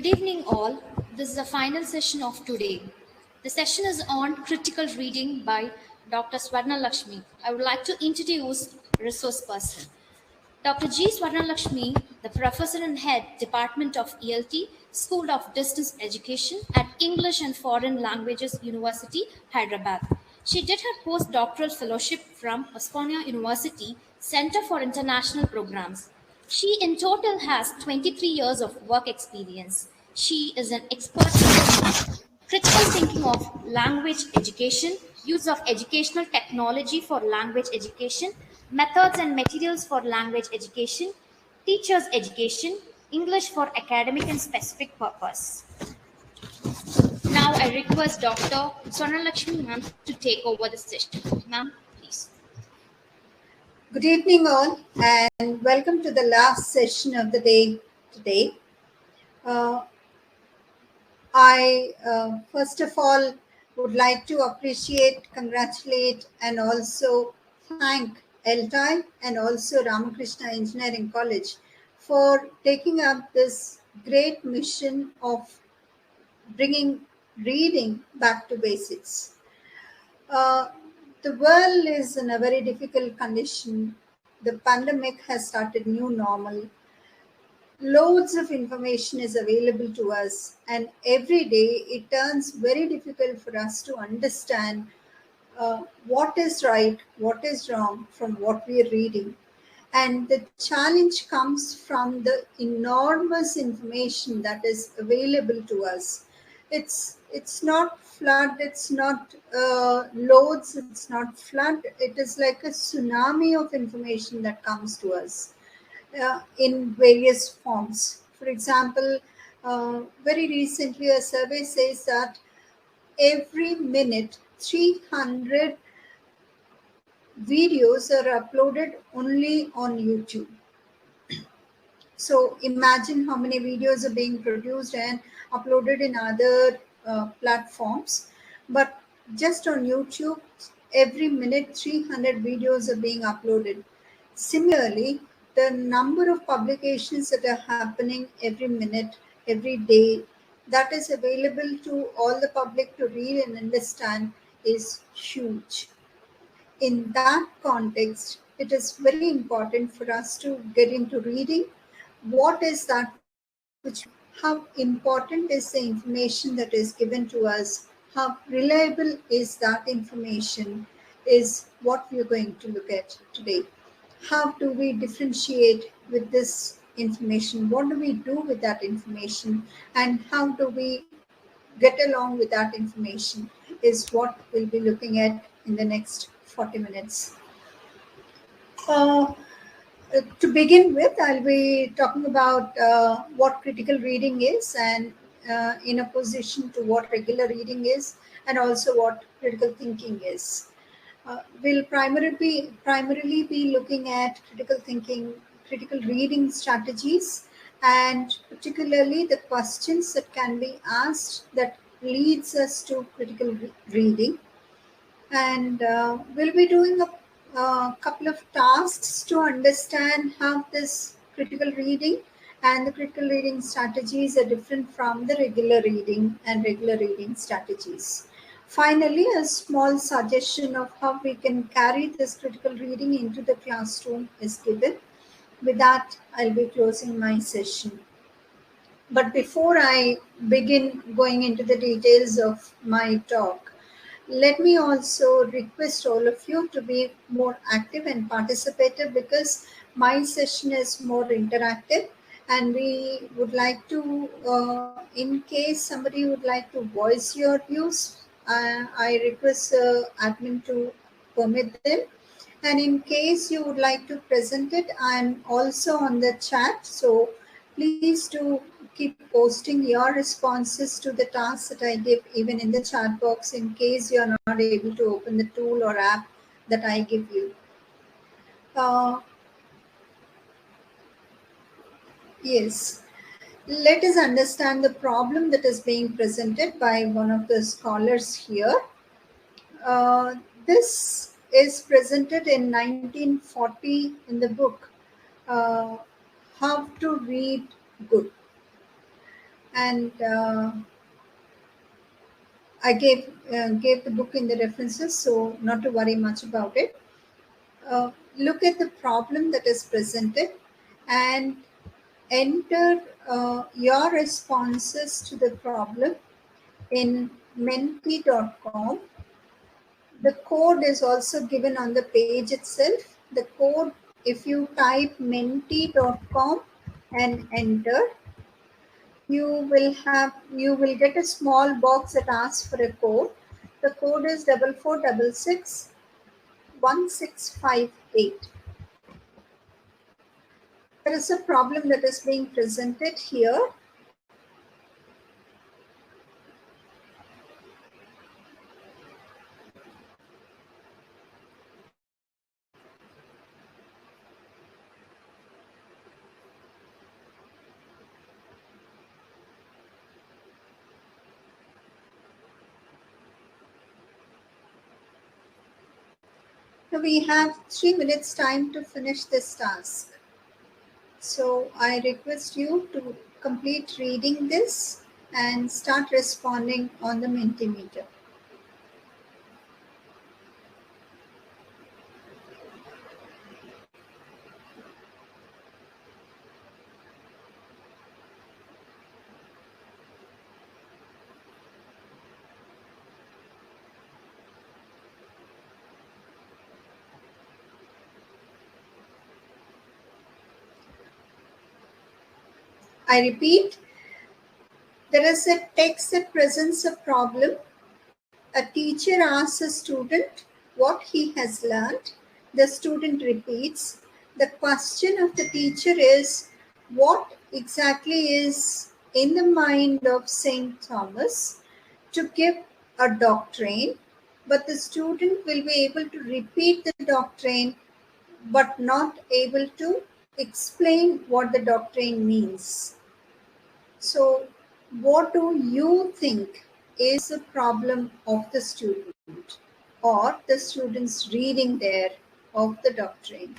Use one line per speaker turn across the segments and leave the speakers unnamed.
evening all. This is the final session of today. The session is on critical reading by Dr. Suvarna Lakshmi. I would like to introduce resource person. Dr. G. Suvarna Lakshmi, the professor and head Department of ELT, School of Distance Education at English and Foreign Languages University, Hyderabad. She did her postdoctoral fellowship from Osmania University Center for International Programs. She in total has 23 years of work experience. She is an expert in critical thinking of language education, use of educational technology for language education, methods and materials for language education, teachers' education, English for academic and specific purpose. Now I request Dr. Suvarna Lakshmi ma'am to take over the session. Ma'am, please.
Good evening all and welcome to the last session of the day today. I first of all would like to appreciate, congratulate and also thank ELTAI and also Ramakrishna Engineering College for taking up this great mission of bringing reading back to basics. The world is in a very difficult condition. The pandemic has started new normal. Loads of information is available to us, and every day it turns very difficult for us to understand what is right, what is wrong from what we are reading. And the challenge comes from the enormous information that is available to us. It's not flood, it's not loads, it's not flood. It is like a tsunami of information that comes to us in various forms. For example, very recently a survey says that every minute 300 videos are uploaded only on YouTube. So imagine how many videos are being produced and uploaded in other platforms. But just on YouTube, every minute 300 videos are being uploaded. Similarly, the number of publications that are happening every minute, every day, that is available to all the public to read and understand is huge. In that context, it is very important for us to get into reading. What is that which, how important is the information that is given to us? How reliable is that information is what we're going to look at today. How do we differentiate with this information? What do we do with that information? And how do we get along with that information is what we'll be looking at in the next 40 minutes. To begin with, I'll be talking about what critical reading is and in opposition to what regular reading is, and also what critical thinking is. We'll primarily be looking at critical thinking, critical reading strategies, and particularly the questions that can be asked that leads us to critical reading. And we'll be doing a couple of tasks to understand how this critical reading and the critical reading strategies are different from the regular reading and regular reading strategies. Finally, a small suggestion of how we can carry this critical reading into the classroom is given. With that, I'll be closing my session. But before I begin going into the details of my talk, let me also request all of you to be more active and participative, because my session is more interactive, and we would like to, in case somebody would like to voice your views, I request admin to permit them. And in case you would like to present it, I'm also on the chat. So please do keep posting your responses to the tasks that I give even in the chat box in case you're not able to open the tool or app that I give you. Yes. Let us understand the problem that is being presented by one of the scholars here. This is presented in 1940 in the book How to Read Good. and I gave the book in the references, so not to worry much about it. Look at the problem that is presented and enter your responses to the problem in menti.com. The code is also given on the page itself. The code, if you type menti.com and enter, you will get a small box that asks for a code. The code is 44661658. There is a problem that is being presented here. Now we have 3 minutes time to finish this task. So I request you to complete reading this and start responding on the Mentimeter. I repeat, there is a text that presents a problem. A teacher asks a student what he has learned. The student repeats. The question of the teacher is, what exactly is in the mind of St. Thomas to give a doctrine? But the student will be able to repeat the doctrine but not able to explain what the doctrine means. So, what do you think is the problem of the student or the student's reading there of the doctrine?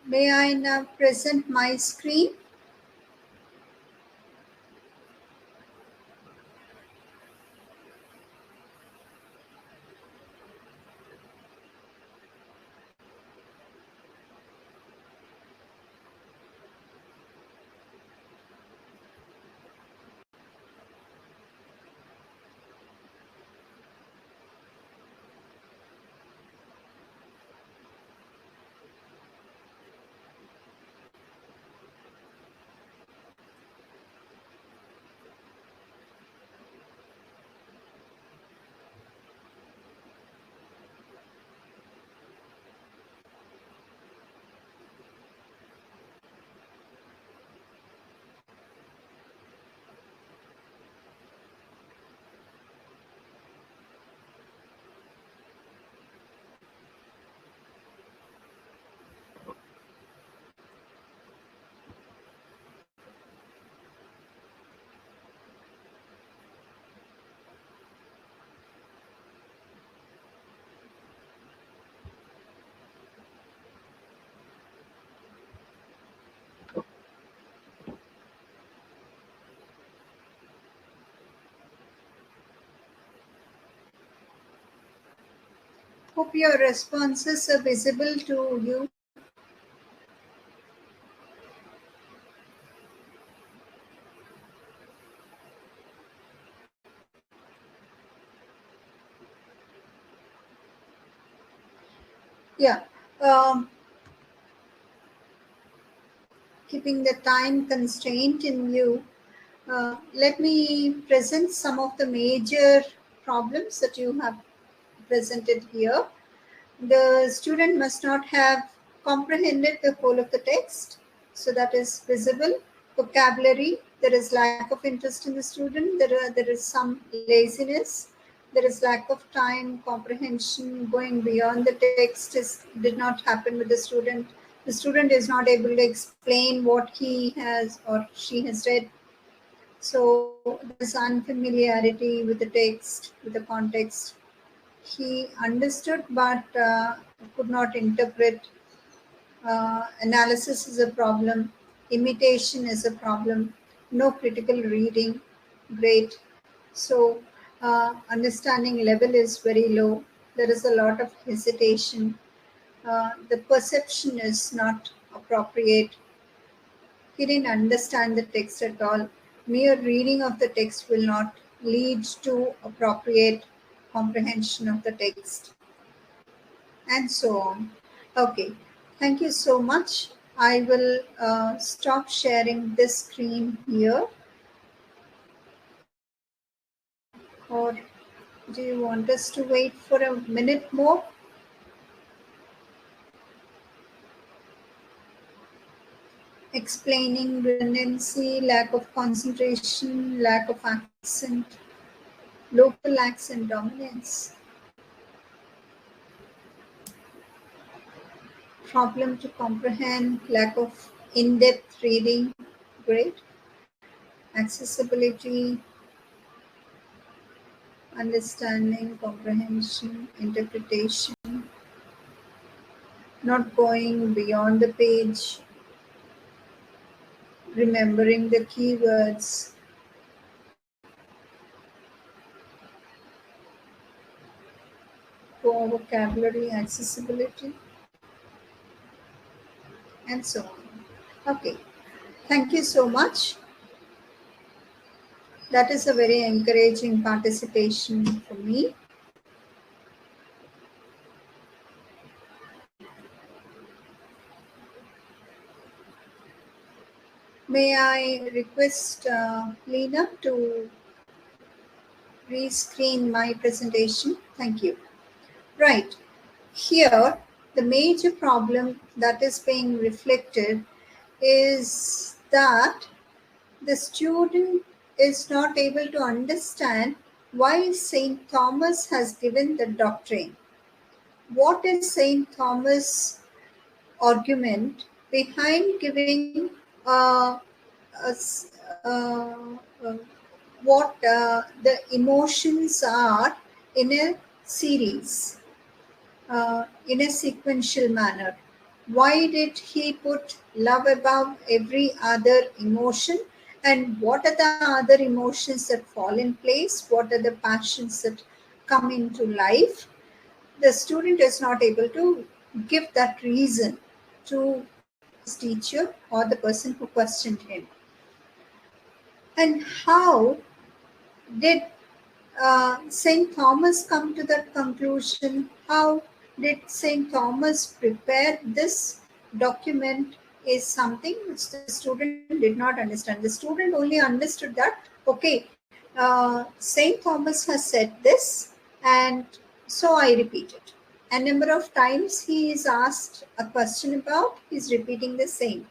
May I now present my screen? Hope your responses are visible to you. Yeah. Keeping the time constraint in view, let me present some of the major problems that you have presented here. The student must not have comprehended the whole of the text, so that is visible. Vocabulary, there is lack of interest in the student, there is some laziness, there is lack of time, comprehension, going beyond the text did not happen with the student. The student is not able to explain what he has or she has read. So there is unfamiliarity with the text, with the context. He understood but could not interpret. Analysis is a problem. Imitation is a problem. No critical reading. Great. So understanding level is very low. There is a lot of hesitation. The perception is not appropriate. He didn't understand the text at all. Mere reading of the text will not lead to appropriate comprehension of the text, and so on. Okay, thank you so much. I will stop sharing this screen here, or do you want us to wait for a minute more? Explaining redundancy, lack of concentration, lack of accent, local accent dominance, problem to comprehend, lack of in-depth reading, great, accessibility, understanding, comprehension, interpretation, not going beyond the page, remembering the keywords, poor vocabulary, accessibility, and so on. Okay, thank you so much. That is a very encouraging participation for me. May I request Lena to rescreen my presentation? Thank you. Right. Here, the major problem that is being reflected is that the student is not able to understand why St. Thomas has given the doctrine. What is St. Thomas' argument behind giving us, what the emotions are in a series, in a sequential manner? Why did he put love above every other emotion? And what are the other emotions that fall in place? What are the passions that come into life? The student is not able to give that reason to his teacher or the person who questioned him. And how did St. Thomas come to that conclusion? How did St. Thomas prepare this document is something which the student did not understand. The student only understood that, okay, St. Thomas has said this, and so I repeat it. A number of times he is asked a question about, he's repeating the same.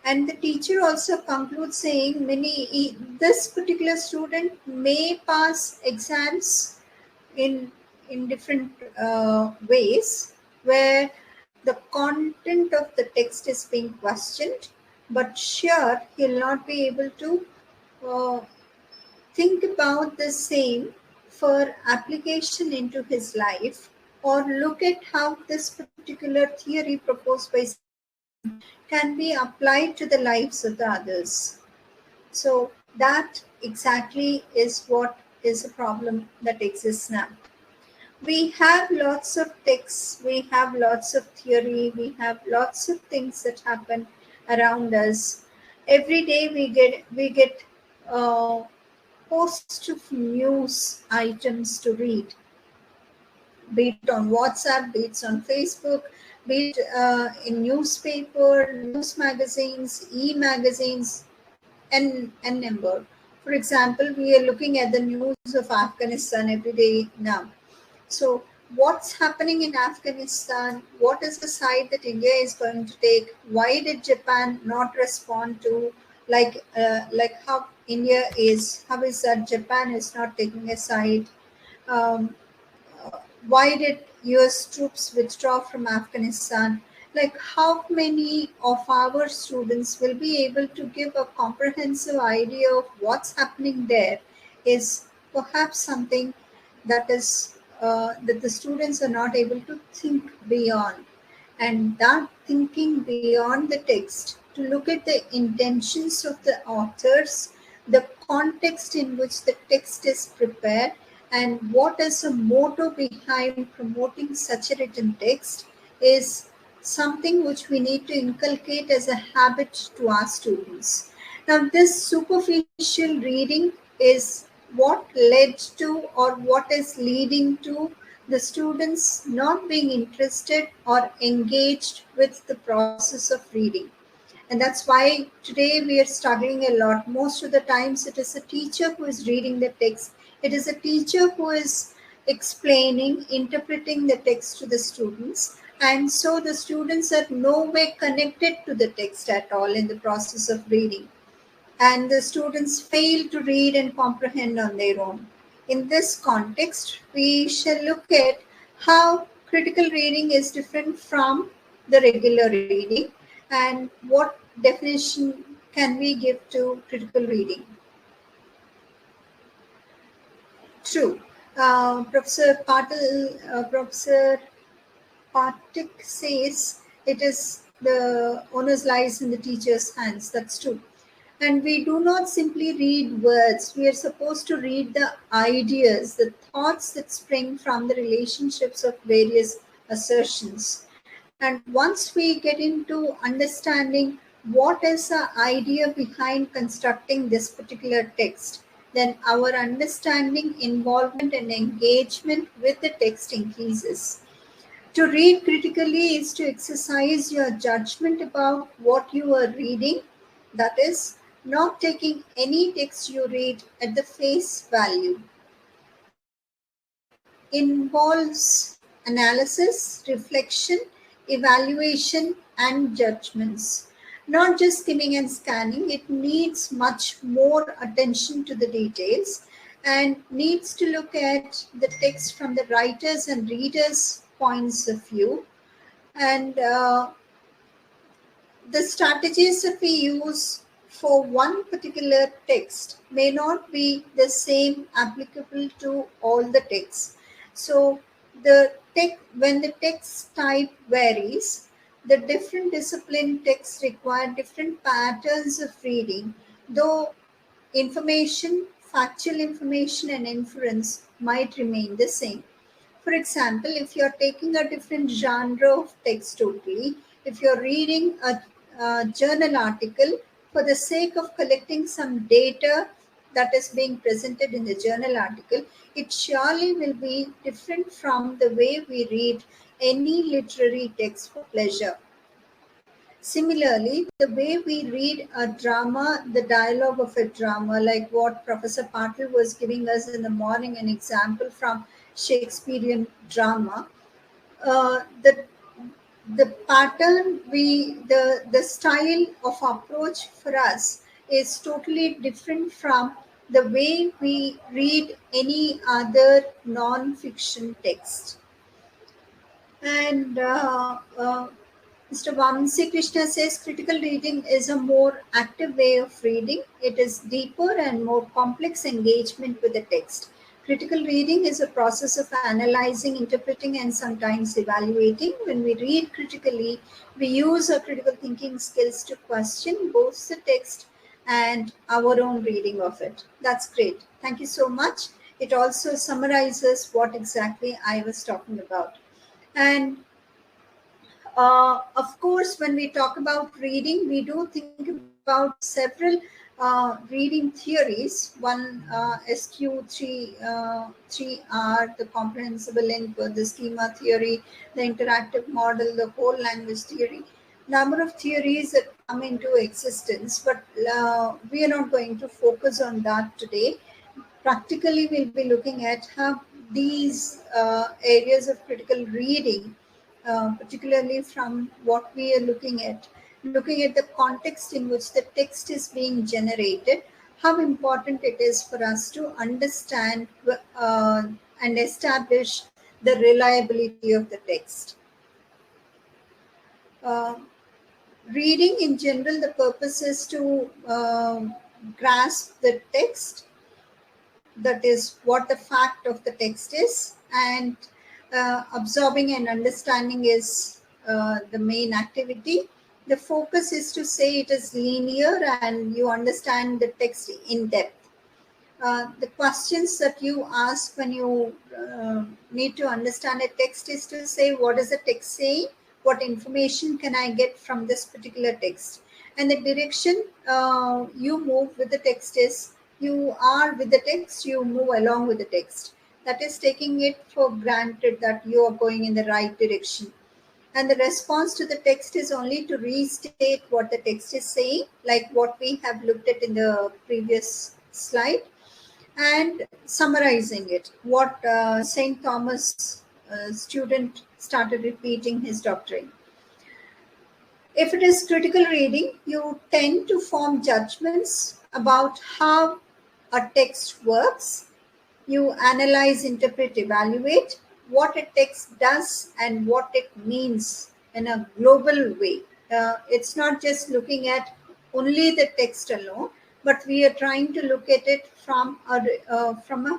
And the teacher also concludes saying this particular student may pass exams in different ways, where the content of the text is being questioned, but sure he'll not be able to think about the same for application into his life, or look at how this particular theory proposed by can be applied to the lives of the others. So that exactly is what is a problem that exists now. We have lots of texts, we have lots of theory, we have lots of things that happen around us. Every day we get host of news items to read, be it on WhatsApp, be it on Facebook, be it in newspaper, news magazines, e-magazines, and number. For example, we are looking at the news of Afghanistan every day now. So what's happening in Afghanistan? What is the side that India is going to take? Why did Japan not respond to like how India is, how is that Japan is not taking a side? Um, why did US troops withdraw from Afghanistan? Like, how many of our students will be able to give a comprehensive idea of what's happening there is perhaps something that the students are not able to think beyond. And that thinking beyond the text, to look at the intentions of the authors, the context in which the text is prepared, and what is the motto behind promoting such a written text is something which we need to inculcate as a habit to our students. Now, this superficial reading is what led to, or what is leading to, the students not being interested or engaged with the process of reading. And that's why today we are struggling a lot. Most of the times it is a teacher who is reading the text. It is a teacher who is explaining, interpreting the text to the students. And so the students are no way connected to the text at all in the process of reading. And the students fail to read and comprehend on their own. In this context, we shall look at how critical reading is different from the regular reading, and what definition can we give to critical reading. True. Professor Patik says it is the onus lies in the teacher's hands. That's true. And we do not simply read words. We are supposed to read the ideas, the thoughts that spring from the relationships of various assertions. And once we get into understanding what is the idea behind constructing this particular text, then our understanding, involvement, and engagement with the text increases. To read critically is to exercise your judgment about what you are reading, that is, not taking any text you read at the face value. Involves analysis, reflection, evaluation, and judgments. Not just skimming and scanning, it needs much more attention to the details and needs to look at the text from the writers' and readers' points of view. And the strategies that we use for one particular text may not be the same applicable to all the texts. So when the text type varies, the different discipline texts require different patterns of reading, though information, factual information, and inference might remain the same. For example, if you're taking a different genre of text totally, if you're reading a journal article for the sake of collecting some data that is being presented in the journal article, it surely will be different from the way we read any literary text for pleasure. Similarly, the way we read a drama, the dialogue of a drama, like what Professor Patil was giving us in the morning, an example from Shakespearean drama, the pattern the style of approach for us is totally different from the way we read any other non-fiction text. And Mr. Vamsi Krishna says critical reading is a more active way of reading. It is deeper and more complex engagement with the text. Critical reading is a process of analyzing, interpreting, and sometimes evaluating. When we read critically, we use our critical thinking skills to question both the text and our own reading of it. That's great. Thank you so much. It also summarizes what exactly I was talking about. And of course, when we talk about reading, we do think about several reading theories. One SQ3, 3R, the comprehensible input, the schema theory, the interactive model, the whole language theory. Number of theories that come into existence, but we are not going to focus on that today. Practically, we'll be looking at how these areas of critical reading, particularly from what we are looking at, looking at the context in which the text is being generated, how important it is for us to understand and establish the reliability of the text. Uh, Reading in general, the purpose is to grasp the text, that is what the fact of the text is, and absorbing and understanding is the main activity. The focus is to say it is linear and you understand the text in depth. The questions that you ask when you need to understand a text is to say, what is the text saying? What information can I get from this particular text? And the direction you move with the text is, you are with the text, you move along with the text. That is taking it for granted that you are going in the right direction. And the response to the text is only to restate what the text is saying, like what we have looked at in the previous slide, and summarizing it, what St. Thomas student started repeating his doctrine. If it is critical reading, you tend to form judgments about how a text works. You analyze, interpret, evaluate what a text does and what it means in a global way. It's not just looking at only the text alone, but we are trying to look at it from a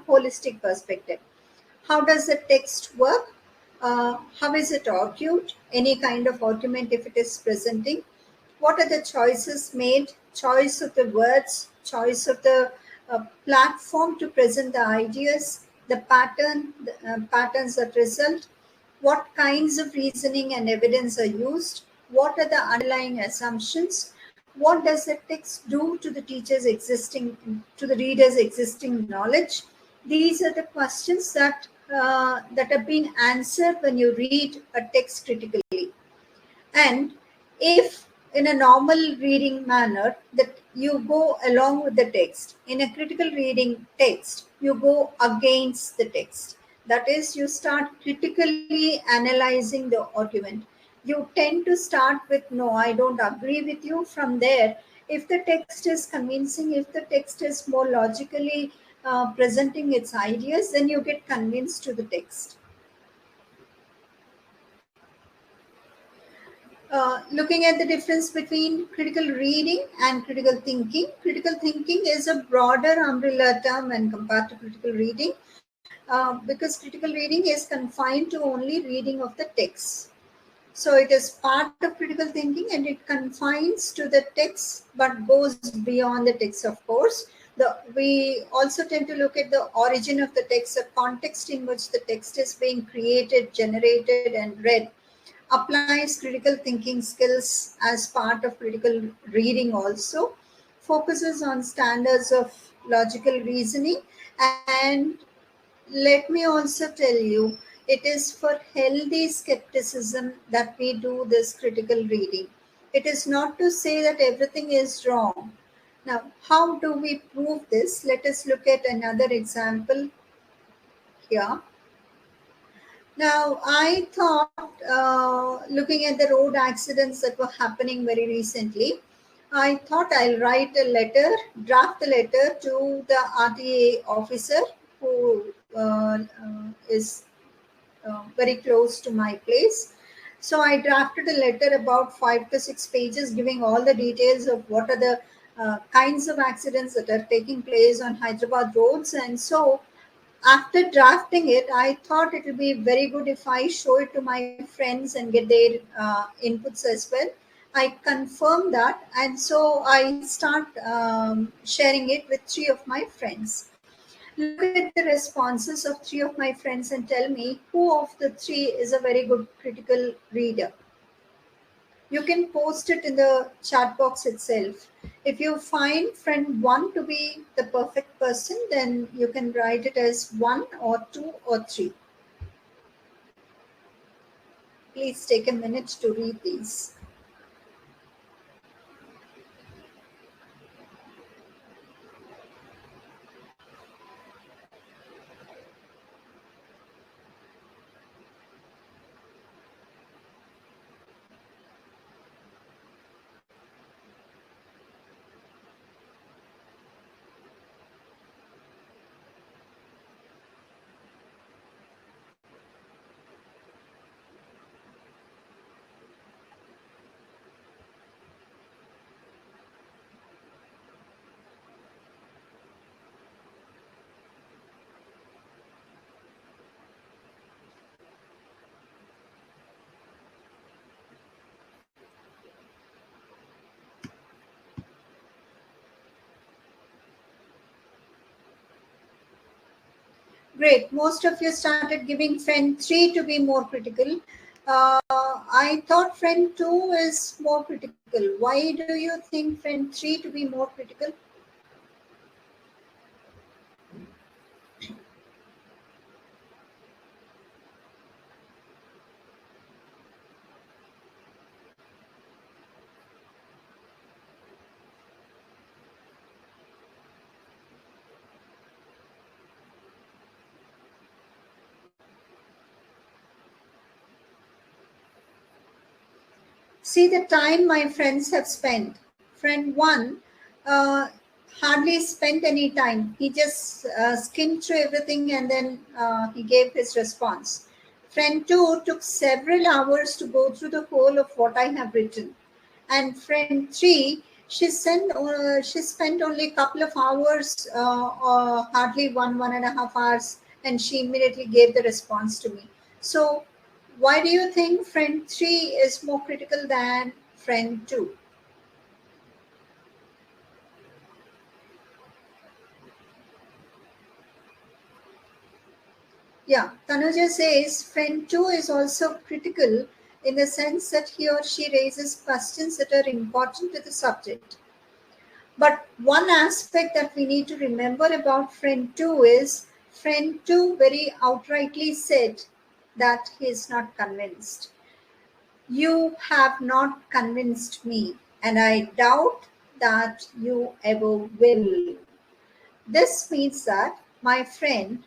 holistic perspective. How does the text work? How is it argued? Any kind of argument if it is presenting? What are the choices made? Choice of the words, choice of the platform to present the ideas, the patterns that result, what kinds of reasoning and evidence are used, what are the underlying assumptions, what does the text do to the to the reader's existing knowledge. These are the questions that are being answered when you read a text critically. And if in a normal reading manner that you go along with the text, in a critical reading text, you go against the text. That is, you start critically analyzing the argument. You tend to start with, no, I don't agree with you. From there, if the text is convincing, if the text is more logically presenting its ideas, then you get convinced to the text. Looking at the difference between critical reading and critical thinking. Critical thinking is a broader umbrella term when compared to critical reading, because critical reading is confined to only reading of the text. So it is part of critical thinking and it confines to the text but goes beyond the text, of course. We also tend to look at the origin of the text, the context in which the text is being created, generated, and read. Applies critical thinking skills as part of critical reading also, focuses on standards of logical reasoning, and let me also tell you, it is for healthy skepticism that we do this critical reading. It is not to say that everything is wrong. Now, how do we prove this? Let us look at another example here. Now, I thought, looking at the road accidents that were happening very recently, I thought I'll write a letter, draft a letter to the RTA officer who is very close to my place. So I drafted a letter about 5 to 6 pages giving all the details of what are the kinds of accidents that are taking place on Hyderabad roads. And so after drafting it, I thought it would be very good if I show it to my friends and get their inputs as well. I confirm that, and so I start sharing it with 3 of my friends. Look at the responses of 3 of my friends and tell me who of the 3 is a very good critical reader. You can post it in the chat box itself. If you find friend 1 to be the perfect person, then you can write it as 1 or 2 or 3. Please take a minute to read these. Great. Most of you started giving friend 3 to be more critical. I thought friend 2 is more critical. Why do you think friend 3 to be more critical? See the time my friends have spent. Friend 1 uh, hardly spent any time. He just skimmed through everything and then he gave his response. Friend 2 took several hours to go through the whole of what I have written. And friend 3, she spent only a couple of hours, or hardly 1.5 hours, and she immediately gave the response to me. So why do you think friend 3 is more critical than friend 2? Yeah, Tanuja says friend 2 is also critical in the sense that he or she raises questions that are important to the subject. But one aspect that we need to remember about friend 2 is friend 2 very outrightly said that he is not convinced. You have not convinced me, and I doubt that you ever will. This means that my friend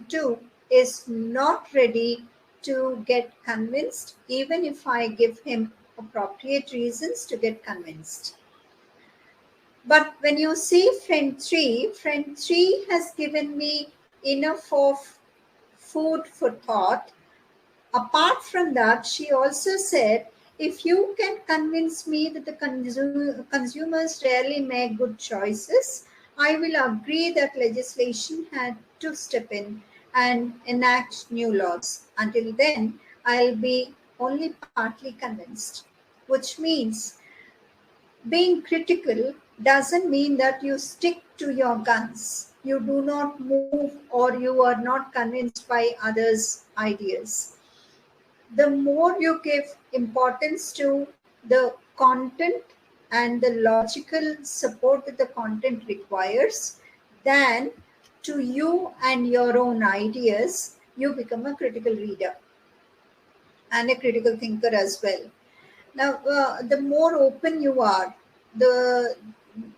2, is not ready to get convinced, even if I give him appropriate reasons to get convinced. But when you see friend 3 has given me enough of food for thought. Apart from that, she also said, if you can convince me that the consumers rarely make good choices, I will agree that legislation had to step in and enact new laws. Until then, I'll be only partly convinced, which means being critical doesn't mean that you stick to your guns. You do not move or you are not convinced by others' ideas. The more you give importance to the content and the logical support that the content requires than to you and your own ideas, you become a critical reader and a critical thinker as well. Now, the more open you are, the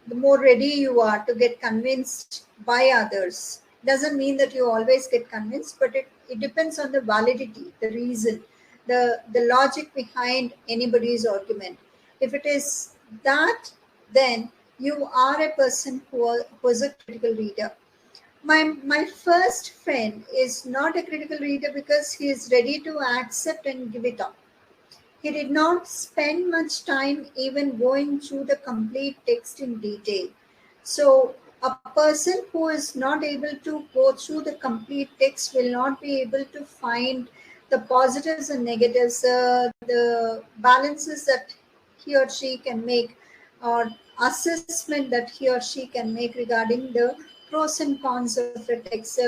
the more ready you are to get convinced by others. Doesn't mean that you always get convinced, but it depends on the validity, the reason, the logic behind anybody's argument. If it is that, then you are a person who is a critical reader. My first friend is not a critical reader because he is ready to accept and give it up. He did not spend much time even going through the complete text in detail. So, a person who is not able to go through the complete text will not be able to find the positives and negatives, the balances that he or she can make, or assessment that he or she can make regarding the pros and cons of a text,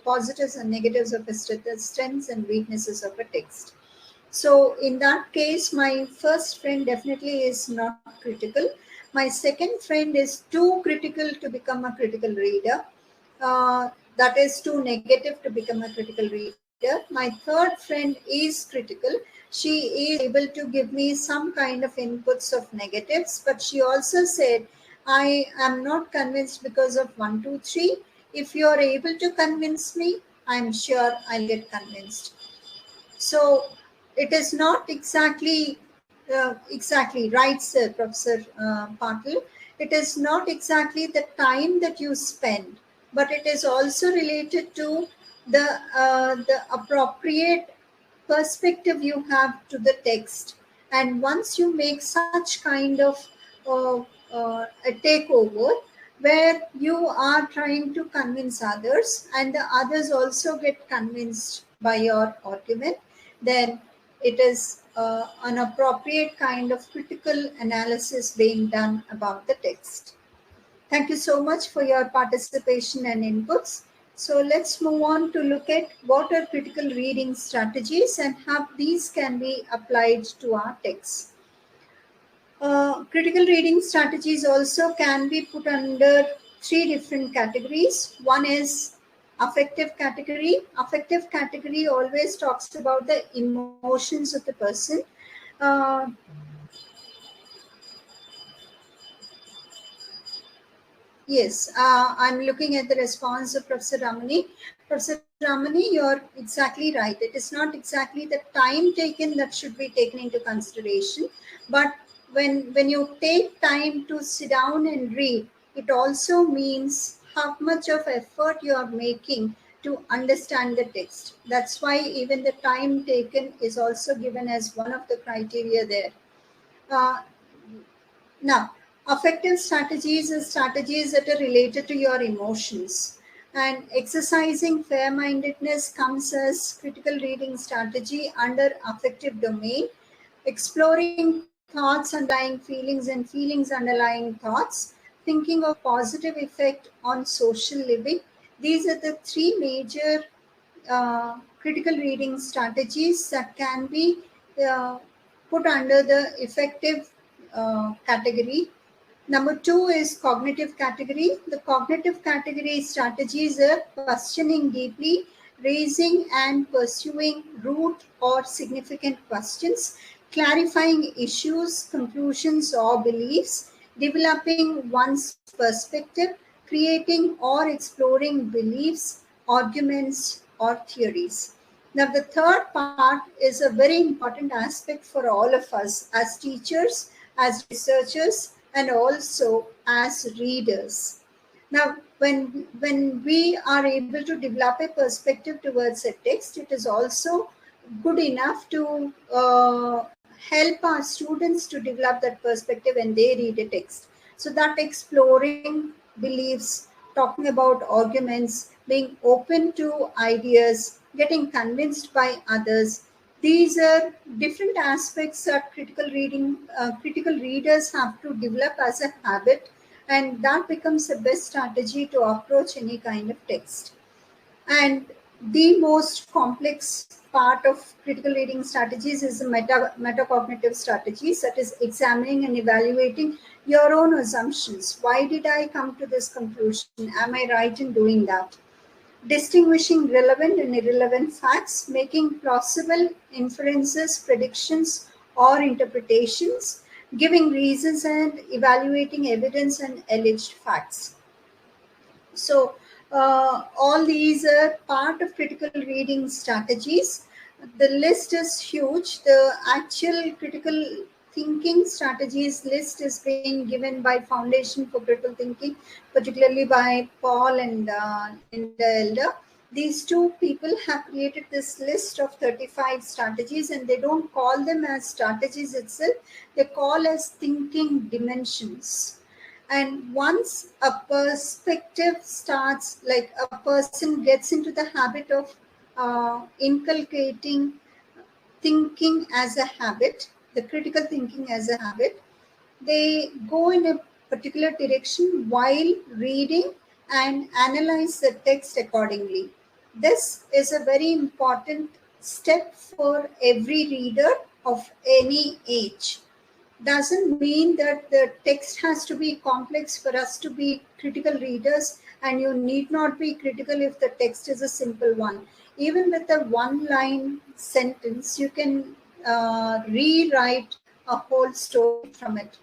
positives and negatives of a the strengths and weaknesses of a text. So in that case, my first friend definitely is not critical. My second friend is too critical to become a critical reader. That is too negative to become a critical reader. My third friend is critical. She is able to give me some kind of inputs of negatives, but she also said, I am not convinced because of one, two, three. If you are able to convince me, I'm sure I'll get convinced. So it is not exactly right, sir, Professor Patil. It is not exactly the time that you spend, but it is also related to the appropriate perspective you have to the text. And once you make such kind of uh, a takeover where you are trying to convince others and the others also get convinced by your argument, then it is an appropriate kind of critical analysis being done about the text. Thank you so much for your participation and inputs. So let's move on to look at what are critical reading strategies and how these can be applied to our texts. Critical reading strategies also can be put under three different categories. One is affective category. Affective category always talks about the emotions of the person. Uh, Yes, I'm looking at the response of Professor Ramani. Professor Ramani, you're exactly right. It is not exactly the time taken that should be taken into consideration, but when you take time to sit down and read, it also means how much of effort you are making to understand the text. That's why even the time taken is also given as one of the criteria there. Uh, Now, affective strategies are strategies that are related to your emotions. And exercising fair mindedness comes as critical reading strategy under affective domain. Exploring thoughts underlying feelings and feelings underlying thoughts. Thinking of positive effect on social living. These are the three major critical reading strategies that can be uh, put under the effective category. Number two is cognitive category. The cognitive category strategies are questioning deeply, raising and pursuing root or significant questions, clarifying issues, conclusions, or beliefs, developing one's perspective, creating or exploring beliefs, arguments, or theories. Now, the third part is a very important aspect for all of us as teachers, as researchers, and also as readers. Now, when we are able to develop a perspective towards a text, it is also good enough to help our students to develop that perspective when they read a text. So that exploring beliefs, talking about arguments, being open to ideas, getting convinced by others, these are different aspects that critical readers have to develop as a habit, and that becomes the best strategy to approach any kind of text. And the most complex part of critical reading strategies is the metacognitive strategies, that is examining and evaluating your own assumptions. Why did I come to this conclusion? Am I right in doing that? Distinguishing relevant and irrelevant facts, making plausible inferences, predictions, or interpretations, giving reasons and evaluating evidence and alleged facts. So, all these are part of critical reading strategies. The list is huge. The actual critical thinking strategies list is being given by Foundation for Critical Thinking, particularly by Paul and Linda Elder. These two people have created this list of 35 strategies, and they don't call them as strategies itself, they call as thinking dimensions. And once a perspective starts, like a person gets into the habit of inculcating thinking as a habit, the critical thinking as a habit, they go in a particular direction while reading and analyze the text accordingly. This is a very important step for every reader of any age. Doesn't mean that the text has to be complex for us to be critical readers, and you need not be critical if the text is a simple one. Even with a one line sentence, you can rewrite a whole story from it.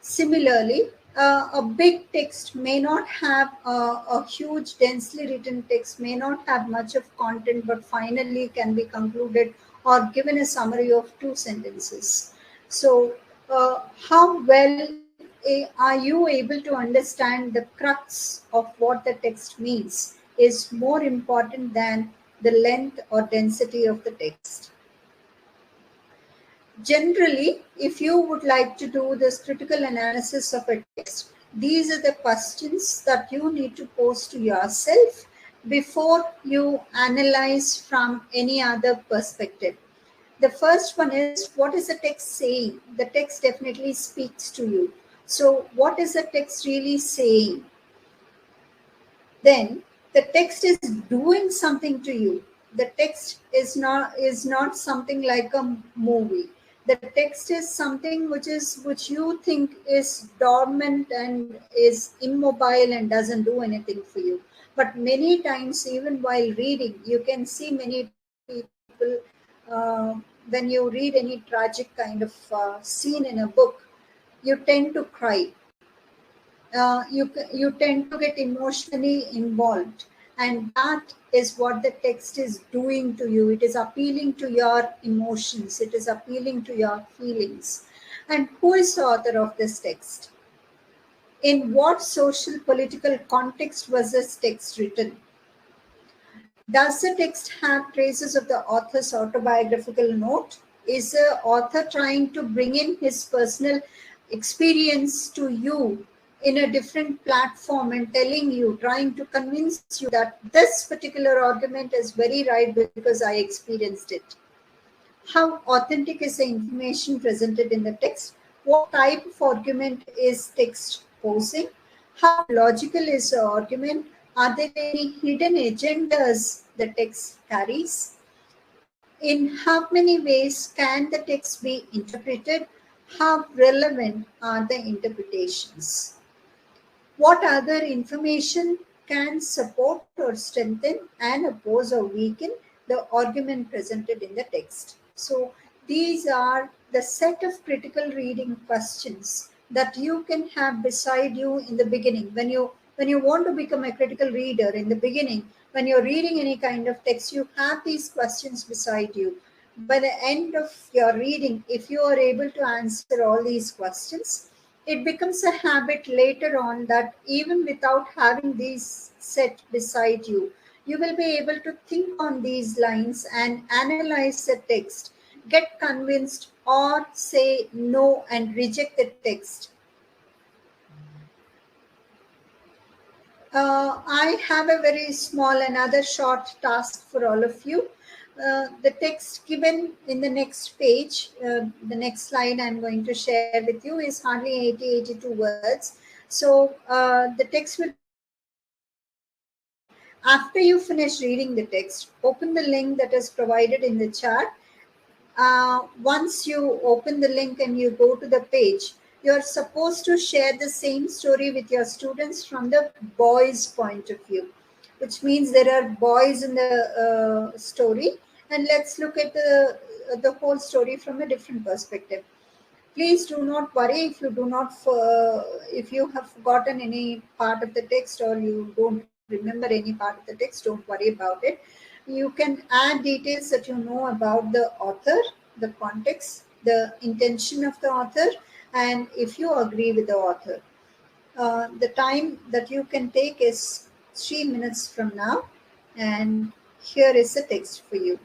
Similarly, a big text may not have a huge, densely written text, may not have much of content, but finally can be concluded or given a summary of two sentences. So, how well are you able to understand the crux of what the text means is more important than the length or density of the text. Generally, if you would like to do this critical analysis of a text, these are the questions that you need to pose to yourself before you analyze from any other perspective. The first one is, what is the text saying? The text definitely speaks to you. So, what is the text really saying? Then, The text is doing something to you. The text is not something like a movie. The text is something which you think is dormant and is immobile and doesn't do anything for you. But many times, even while reading, you can see many people, when you read any tragic kind of scene in a book, you tend to cry. You tend to get emotionally involved, and that is what the text is doing to you. It is appealing to your emotions, it is appealing to your feelings. And who is the author of this text? In what social political context was this text written? Does the text have traces of the author's autobiographical note? Is the author trying to bring in his personal experience to you in a different platform and telling you, trying to convince you that this particular argument is very right because I experienced it? How authentic is the information presented in the text? What type of argument is text posing? How logical is the argument? Are there any hidden agendas the text carries? In how many ways can the text be interpreted? How relevant are the interpretations? What other information can support or strengthen and oppose or weaken the argument presented in the text? So, these are the set of critical reading questions that you can have beside you in the beginning. When you want to become a critical reader in the beginning, when you're reading any kind of text, you have these questions beside you. By the end of your reading, if you are able to answer all these questions, it becomes a habit later on that even without having these set beside you, you will be able to think on these lines and analyze the text, get convinced, or say no and reject the text. I have a very small, another short task for all of you. The text given in the next page, the next slide I'm going to share with you is hardly 82 words. So the text will be divided into 5 parts. After you finish reading the text, open the link that is provided in the chat. Once you open the link and you go to the page, you're supposed to share the same story with your students from the boys' point of view, which means there are boys in the story. And let's look at the whole story from a different perspective. Please do not worry if you do not, if you have forgotten any part of the text or you don't remember any part of the text, don't worry about it. You can add details that you know about the author, the context, the intention of the author, and if you agree with the author. The time that you can take is 3 minutes from now, and here is the text for you.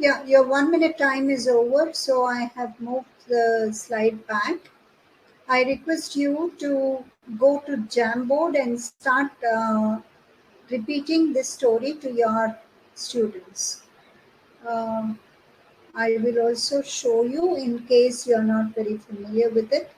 Yeah, your 1 minute time is over, so I have moved the slide back. I request you to go to Jamboard and start repeating this story to your students. Um, I will also show you in case you're not very familiar with it.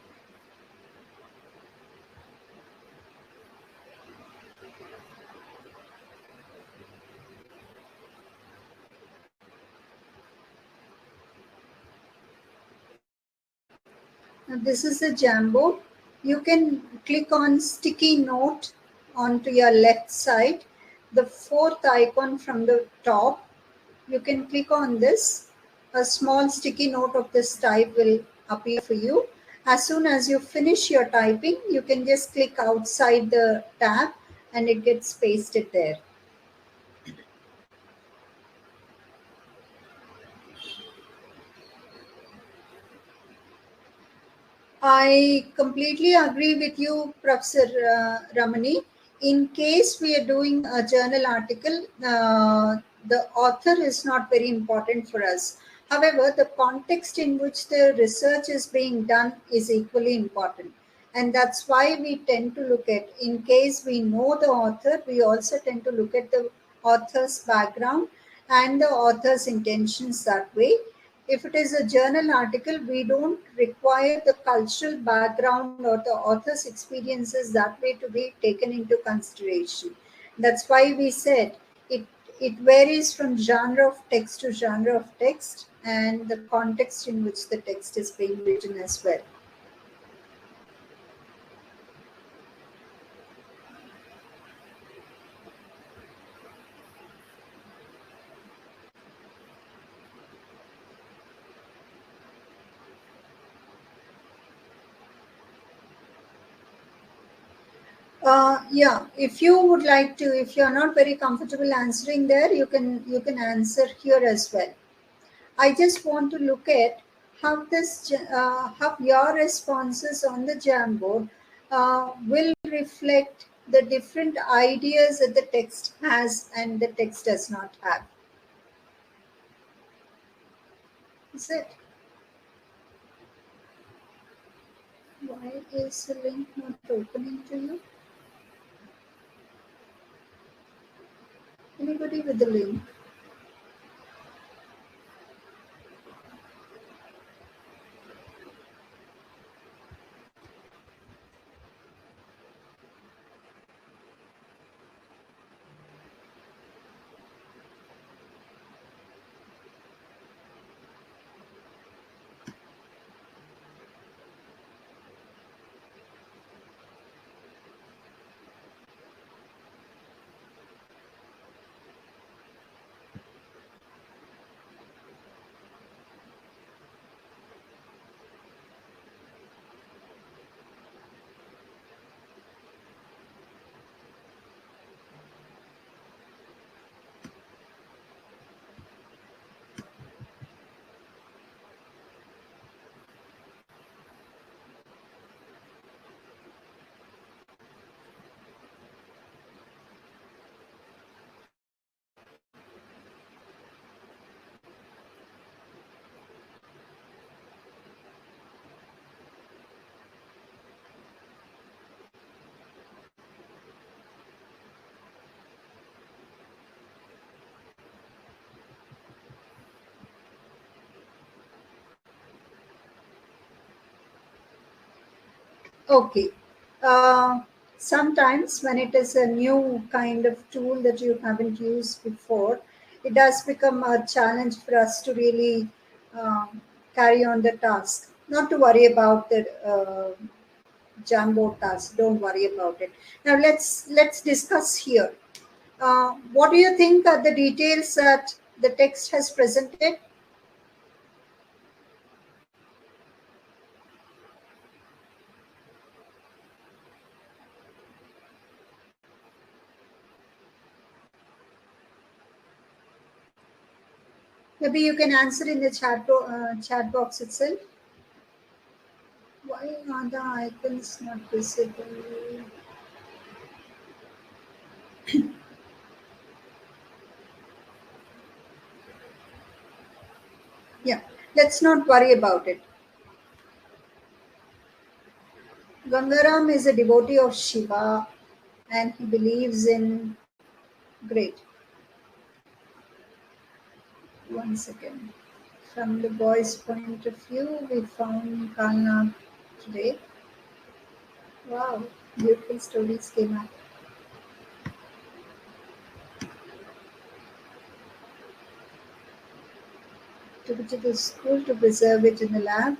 This is a Jamboard. You can click on sticky note onto your left side. The fourth icon from the top, you can click on this. A small sticky note of this type will appear for you. As soon as you finish your typing, you can just click outside the tab and it gets pasted there. I completely agree with you, Professor Ramani. In case we are doing a journal article, the author is not very important for us. However, the context in which the research is being done is equally important. And that's why we tend to look at, in case we know the author, we also tend to look at the author's background and the author's intentions that way. If it is a journal article, we don't require the cultural background or the author's experiences that way to be taken into consideration. That's why we said it varies from genre of text to genre of text and the context in which the text is being written as well. Yeah, if you would like to, if you're not very comfortable answering there, you can answer here as well. I just want to look at how your responses on the Jamboard will reflect the different ideas that the text has and the text does not have. Is it? Why is the link not opening to you? Anybody with the link? Okay. Sometimes when it is a new kind of tool that you haven't used before, it does become a challenge for us to really carry on the task. Not to worry about the Jamboard task. Don't worry about it. Now let's discuss here. What do you think are the details that the text has presented? Maybe you can answer in the chat box itself. Why are the icons not visible? Yeah, let's not worry about it. Gangaram is a devotee of Shiva and he believes in great. One second. From the boys' point of view, we found Kalna today. Wow, beautiful stories came up. Took it to the school to preserve it in the lab.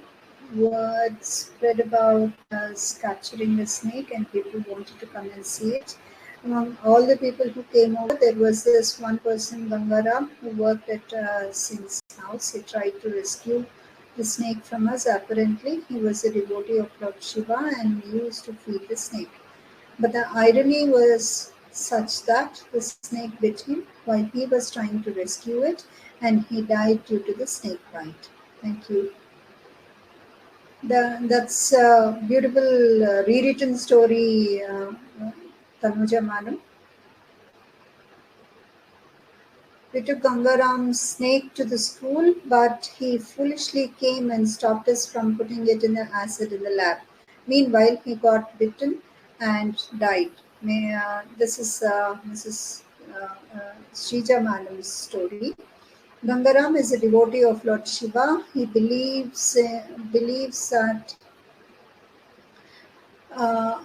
Word spread about us capturing the snake, and people wanted to come and see it. Among all the people who came over, there was this one person, Gangaram, who worked at Singh's house. He tried to rescue the snake from us. Apparently, he was a devotee of Lord Shiva and used to feed the snake. But the irony was such that the snake bit him while he was trying to rescue it, and he died due to the snake bite. Thank you. That's a beautiful rewritten story, Tanuja Madam. We took Gangaram's snake to the school, but he foolishly came and stopped us from putting it in the acid in the lab. Meanwhile, he got bitten and died. This is Mrs. Srija Madam's story. Gangaram is a devotee of Lord Shiva. He believes that uh,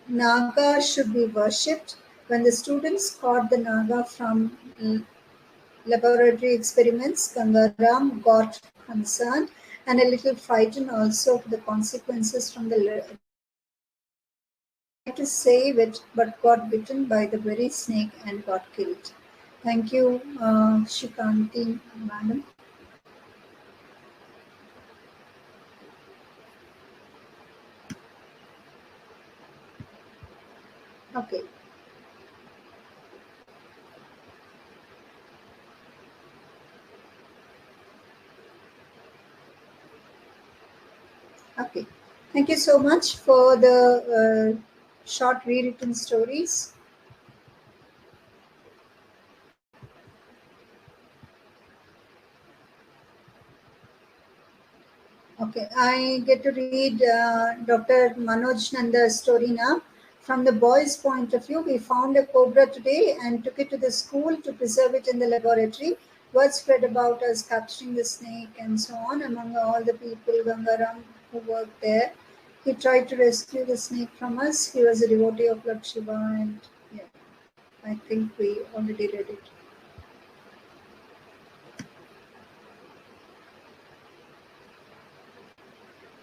Naga should be worshipped. When the students caught the Naga from laboratory experiments, Gangaram got concerned and a little frightened also of the consequences from the tried to save it but got bitten by the very snake and got killed. Thank you, Shikanti Madam. Okay. Okay. Thank you so much for the short rewritten stories. Okay, I get to read Dr. Manoj Nanda's story now. From the boys' point of view, we found a cobra today and took it to the school to preserve it in the laboratory. Word spread about us capturing the snake and so on among all the people, Gangaram, who worked there. He tried to rescue the snake from us. He was a devotee of Lord Shiva, and yeah, I think we already read it.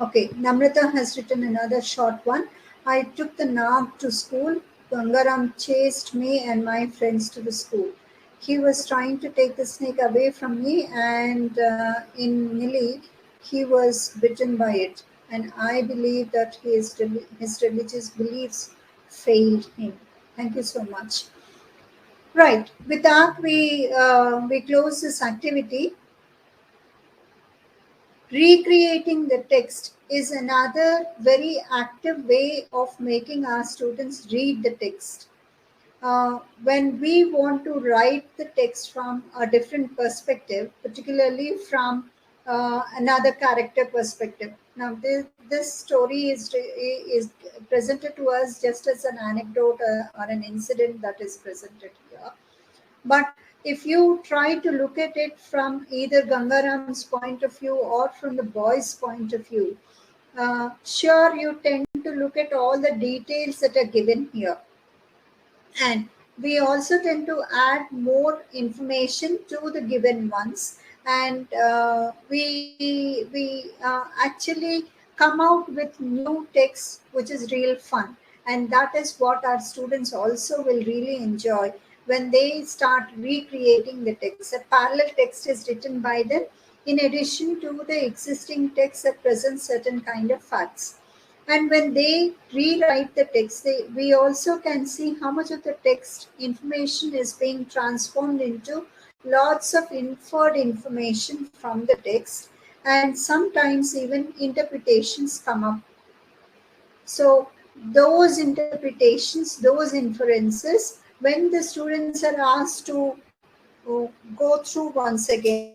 Okay, Namrata has written another short one. I took the Nag to school. Gangaram chased me and my friends to the school. He was trying to take the snake away from me, and in Nili, he was bitten by it. And I believe that his religious beliefs failed him. Thank you so much. Right, with that, we close this activity. Recreating the text is another very active way of making our students read the text. When we want to write the text from a different perspective, particularly from another character perspective. Now, this story is presented to us just as an anecdote or an incident that is presented here. But if you try to look at it from either Gangaram's point of view or from the boy's point of view, sure, you tend to look at all the details that are given here. And we also tend to add more information to the given ones. And we actually come out with new text, which is real fun. And that is what our students also will really enjoy when they start recreating the text. A parallel text is written by them in addition to the existing text that presents certain kind of facts. And when they rewrite the text, we also can see how much of the text information is being transformed into lots of inferred information from the text, and sometimes even interpretations come up. So those interpretations, those inferences, when the students are asked to go through once again,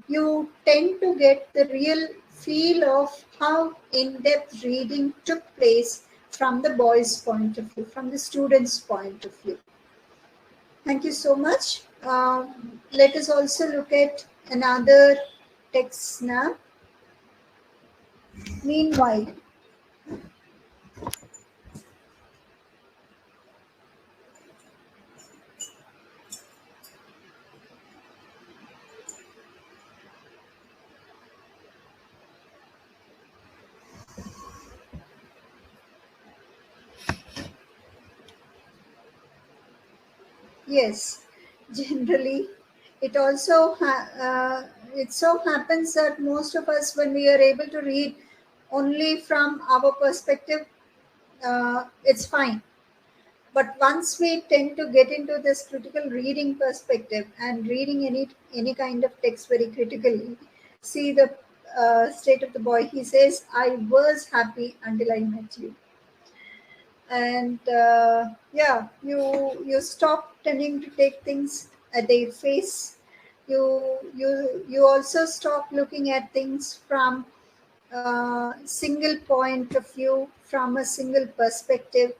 you tend to get the real feel of how in-depth reading took place from the boys' point of view, from the students' point of view. Thank you so much. Let us also look at another text now. Meanwhile, yes, generally, it also it so happens that most of us, when we are able to read only from our perspective, it's fine. But once we tend to get into this critical reading perspective and reading any kind of text very critically, see the state of the boy. He says, "I was happy until I met you." And yeah, you stop tending to take things at their face. You also stop looking at things from a single point of view, from a single perspective.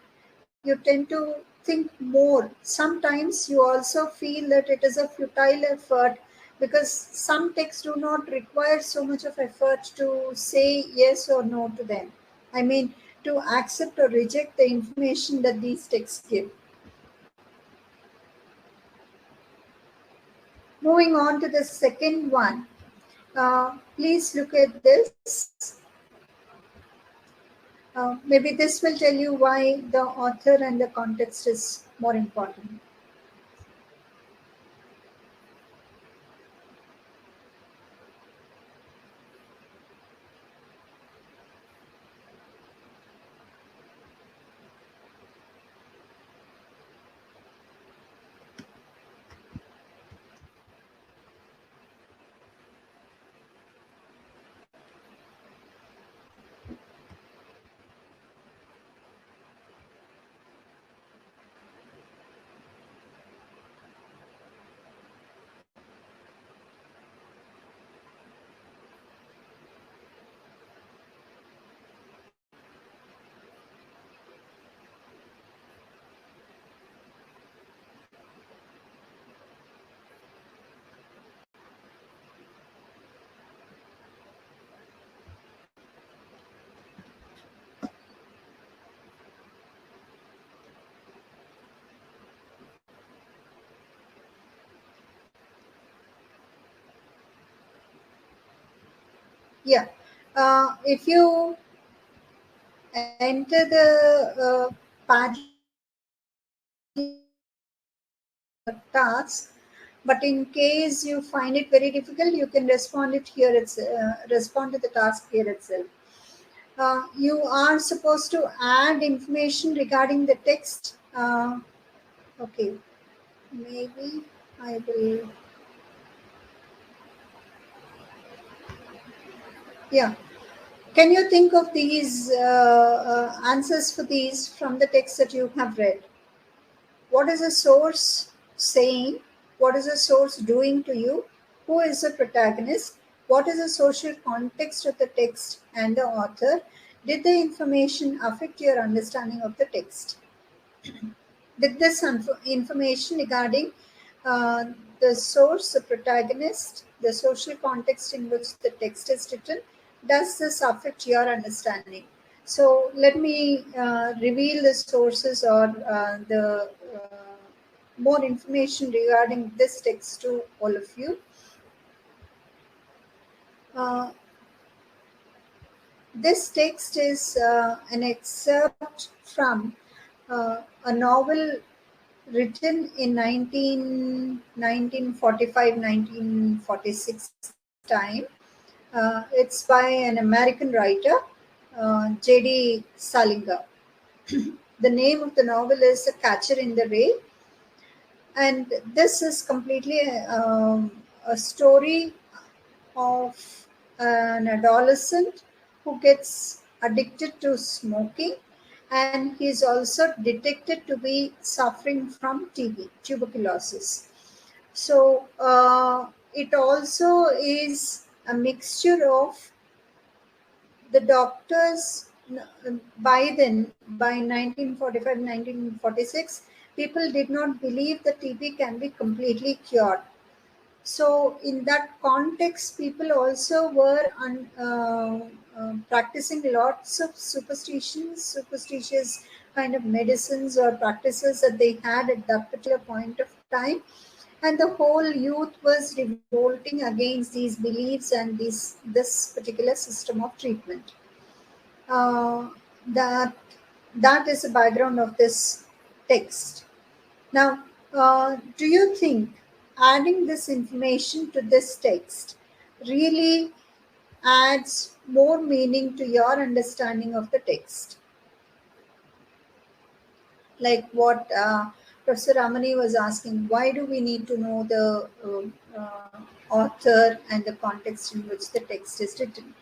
You tend to think more. Sometimes you also feel that it is a futile effort, because some texts do not require so much of effort to say yes or no to them. I mean, to accept or reject the information that these texts give. Moving on to the second one, please look at this. Maybe this will tell you why the author and the context is more important. Yeah. If you enter the task, but in case you find it very difficult, you can respond to the task here itself. You are supposed to add information regarding the text. Okay, maybe I will. Yeah. Can you think of these answers for these from the text that you have read? What is the source saying? What is the source doing to you? Who is the protagonist? What is the social context of the text and the author? Did the information affect your understanding of the text? Did this information regarding uh, the source, the protagonist, the social context in which the text is written, does this affect your understanding? So let me reveal the sources or the more information regarding this text to all of you. Uh, this text is an excerpt from a novel written in 1945-1946 time. It's by an American writer, J.D. Salinger. The name of the novel is A Catcher in the Rye, and this is completely a story of an adolescent who gets addicted to smoking, and he's also detected to be suffering from TB, tuberculosis. So it also is a mixture of the doctors. By then, by 1945, 1946, people did not believe that TB can be completely cured. So in that context, people also were practicing lots of superstitious kind of medicines or practices that they had at that particular point of time, and the whole youth was revolting against these beliefs and this particular system of treatment. Uh, that that is the background of this text. Now, do you think adding this information to this text really adds more meaning to your understanding of the text? Like what Professor Ramani was asking, why do we need to know the author and the context in which the text is written?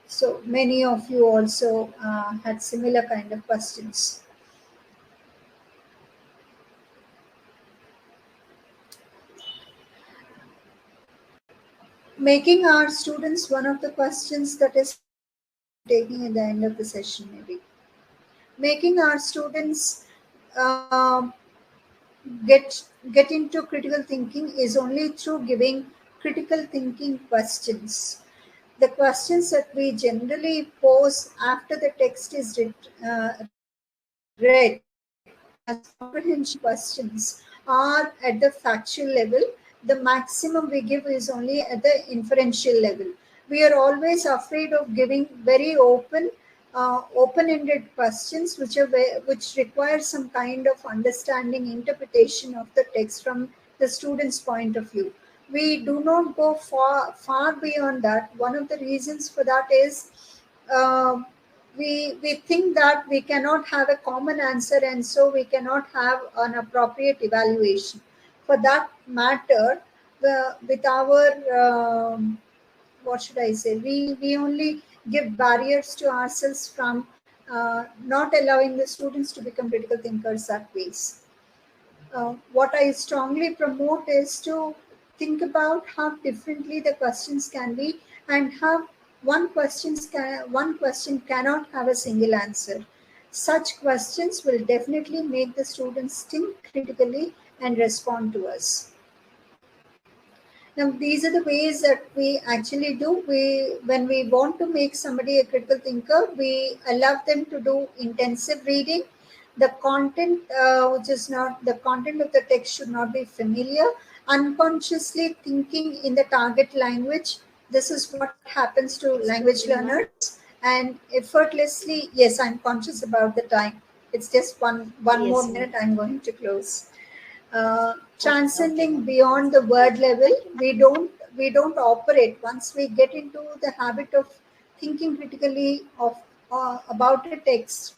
So many of you also had similar kind of questions. Making our students, one of the questions that is taking at the end of the session, maybe making our students get into critical thinking is only through giving critical thinking questions. The questions that we generally pose after the text is read as comprehension questions are at the factual level. The maximum we give is only at the inferential level. We are always afraid of giving very open-ended questions, which require some kind of understanding, interpretation of the text from the student's point of view. We do not go far beyond that. One of the reasons for that is uh, we think that we cannot have a common answer, and so we cannot have an appropriate evaluation. For that matter, with our what should I say, we only give barriers to ourselves from not allowing the students to become critical thinkers that ways. What I strongly promote is to think about how differently the questions can be, and how one question cannot have a single answer. Such questions will definitely make the students think critically and respond to us. Now, these are the ways that we actually do. When we want to make somebody a critical thinker, we allow them to do intensive reading. The content, which is not the content of the text, should not be familiar. Unconsciously thinking in the target language. This is what happens to language learners. And effortlessly, yes, I'm conscious about the time. It's just one
Yes,
more
ma'am.
minute. I'm going to close. Transcending beyond the word level, we don't operate. Once we get into the habit of thinking critically of about a text,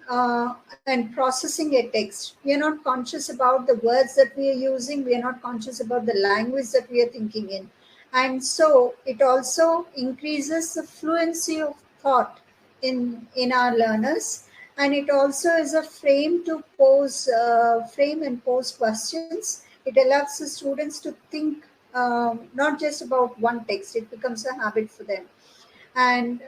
and processing a text, we are not conscious about the words that we are using, we are not conscious about the language that we are thinking in, and so it also increases the fluency of thought in our learners. And it also is a frame and pose questions. It allows the students to think, not just about one text. It becomes a habit for them. And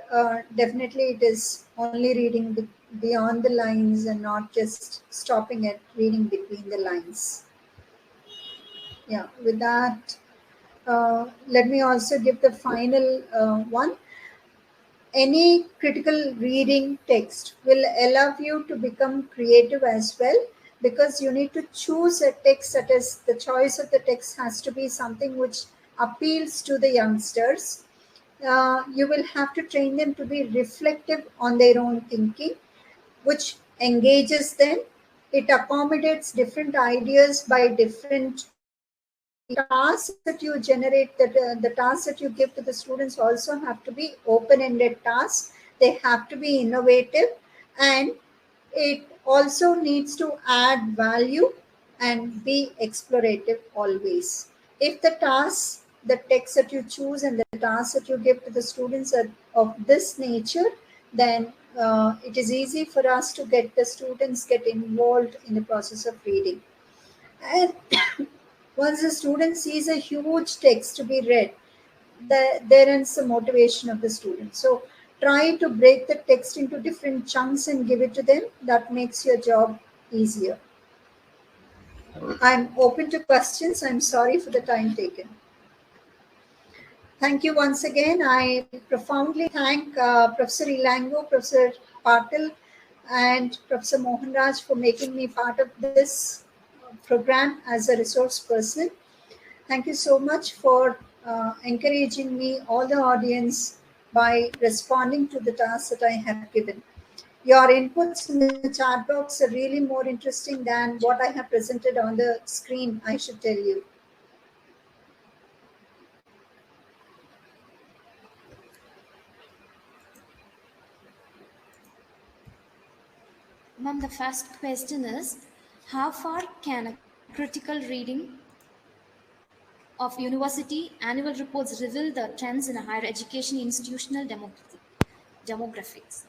definitely it is only reading beyond the lines and not just stopping at reading between the lines. Yeah, with that, let me also give the final one. Any critical reading text will allow you to become creative as well, because you need to choose a text, that is, the choice of the text has to be something which appeals to the youngsters. You will have to train them to be reflective on their own thinking, which engages them. It accommodates different ideas by different tasks that you generate, that the tasks that you give to the students also have to be open-ended tasks. They have to be innovative, and it also needs to add value and be explorative always. If the tasks, the text that you choose and the tasks that you give to the students are of this nature, then it is easy for us to get the students get involved in the process of reading. And Once the student sees a huge text to be read, there ends the motivation of the student. So try to break the text into different chunks and give it to them. That makes your job easier. I'm open to questions. I'm sorry for the time taken. Thank you once again. I profoundly thank Professor Ilango, Professor Patil, and Professor Mohanraj for making me part of this program as a resource person. Thank you so much for encouraging me, all the audience, by responding to the tasks that I have given. Your inputs in the chat box are really more interesting than what I have presented on the screen, I should tell you.
Ma'am, the first question is, how far can a critical reading of university annual reports reveal the trends in higher education institutional demographics?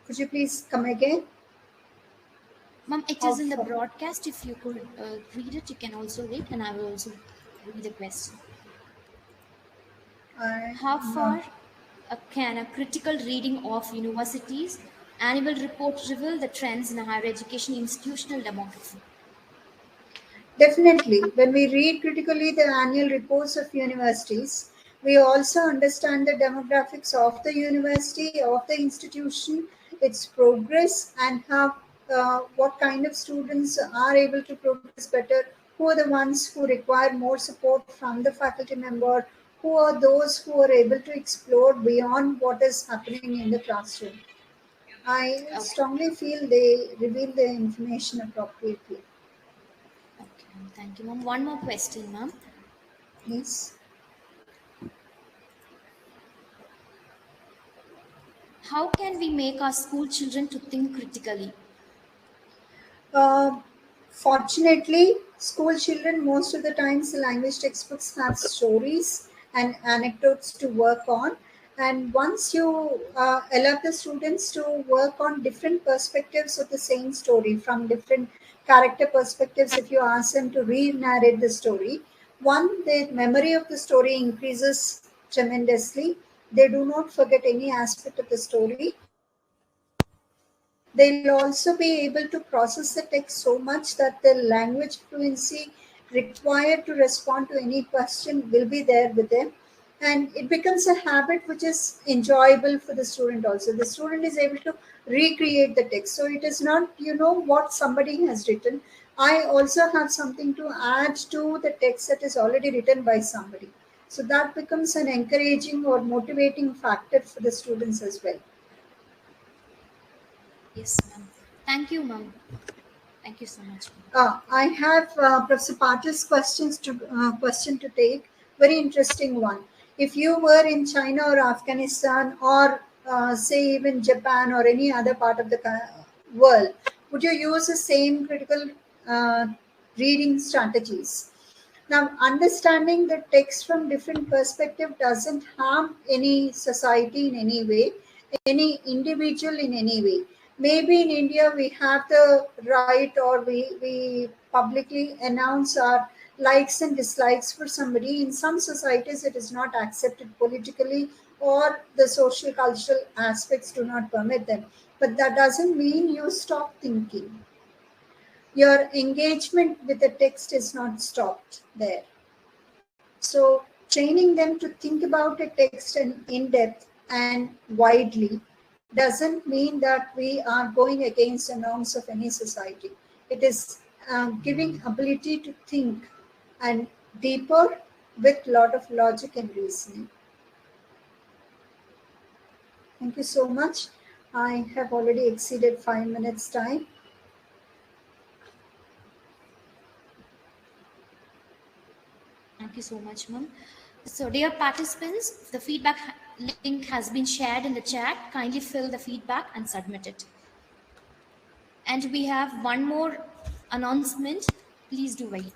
Could you please come again?
Ma'am, it
How
is in the
far?
broadcast. If you could read it, you can also read, and I will also read the question.
I'm
How
not.
far can a critical reading of universities annual report reveal the trends in higher education institutional demography?
Definitely, when we read critically the annual reports of universities, we also understand the demographics of the university, of the institution, its progress, and how what kind of students are able to progress better, who are the ones who require more support from the faculty member, who are those who are able to explore beyond what is happening in the classroom. I
Okay,
strongly feel they reveal the information appropriately.
okay, ma'am. Thank you, ma'am. One more question, ma'am.
Yes.
How can we make our school children to think critically?
Uh, Fortunately, school children, most of the times, the language textbooks have stories and anecdotes to work on. And once you allow the students to work on different perspectives of the same story, from different character perspectives, if you ask them to re narrate the story, one, the memory of the story increases tremendously. They do not forget any aspect of the story. They'll also be able to process the text so much that the language fluency required to respond to any question will be there with them. And it becomes a habit which is enjoyable for the student also. The student is able to recreate the text. So it is not, what somebody has written. I also have something to add to the text that is already written by somebody. So that becomes an encouraging or motivating factor for the students as well.
Yes, ma'am. Thank you, ma'am. Thank you so much, ma'am.
I have Professor Patil's question to take. Very interesting one. If you were in China or Afghanistan or say even Japan or any other part of the world, would you use the same critical uh, reading strategies? Now, understanding the text from different perspective doesn't harm any society in any way, any individual in any way. Maybe in India we have the right, or we publicly announce our likes and dislikes for somebody. In some societies, it is not accepted politically, or the social cultural aspects do not permit them. But that doesn't mean you stop thinking. Your engagement with the text is not stopped there. So, training them to think about a text in depth and widely doesn't mean that we are going against the norms of any society. It is giving ability to think and deeper with lot of logic and reasoning. Thank you so much. I have already exceeded 5 minutes time.
Thank you so much, ma'am. So, dear participants, the feedback link has been shared in the chat. Kindly fill the feedback and submit it. And we have one more announcement. Please do wait.